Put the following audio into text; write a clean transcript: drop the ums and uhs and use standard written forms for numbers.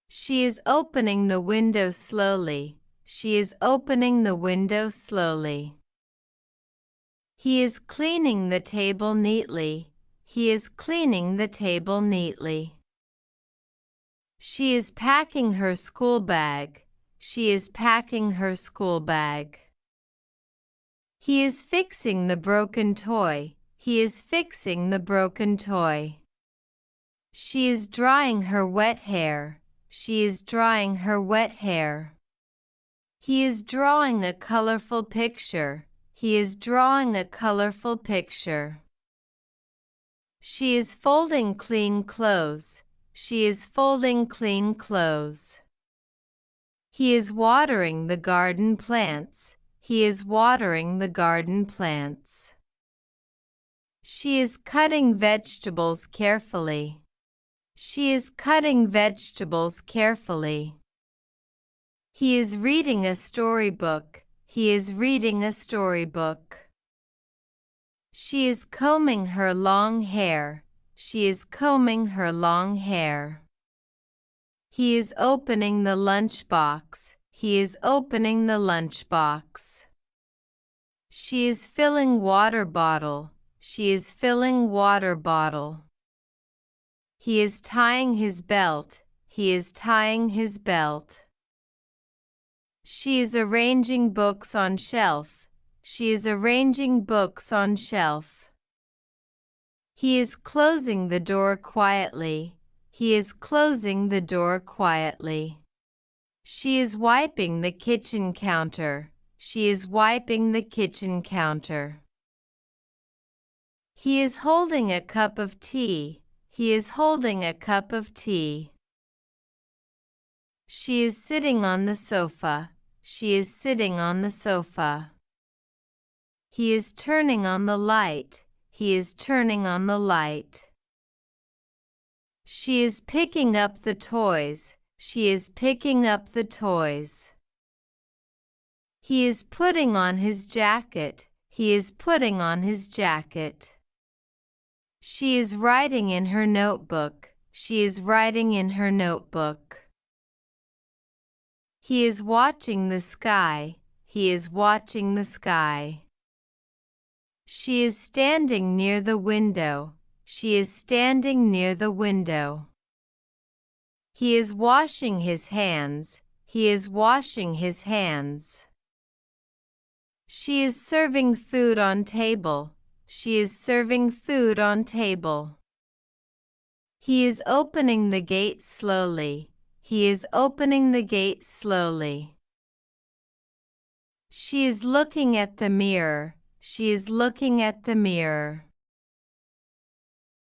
She is opening the window slowly. She is opening the window slowly. He is cleaning the table neatly. He is cleaning the table neatly. She is packing her school bag. She is packing her school bag. He is fixing the broken toy. He is fixing the broken toy. She is drying her wet hair. She is drying her wet hair. He is drawing a colorful picture. He is drawing a colorful picture. She is folding clean clothes. She is folding clean clothes. He is watering the garden plants. He is watering the garden plants. She is cutting vegetables carefully. She is cutting vegetables carefully. He is reading a storybook. He is reading a storybook. She is combing her long hair. She is combing her long hair. He is opening the lunchbox. He is opening the lunchbox. She is filling water bottle. She is filling water bottle. He is tying his belt. He is tying his belt. She is arranging books on shelf. She is arranging books on shelf. He is closing the door quietly. He is closing the door quietly. She is wiping the kitchen counter. She is wiping the kitchen counter. He is holding a cup of tea. He is holding a cup of tea. She is sitting on the sofa. She is sitting on the sofa. He is turning on the light. He is turning on the light. She is picking up the toys. She is picking up the toys. He is putting on his jacket. He is putting on his jacket. She is writing in her notebook. She is writing in her notebook. He is watching the sky. He is watching the sky. She is standing near the window. She is standing near the window. He is washing his hands. He is washing his hands. She is serving food on table. She is serving food on table. He is opening the gate slowly. He is opening the gate slowly. She is looking at the mirror. She is looking at the mirror.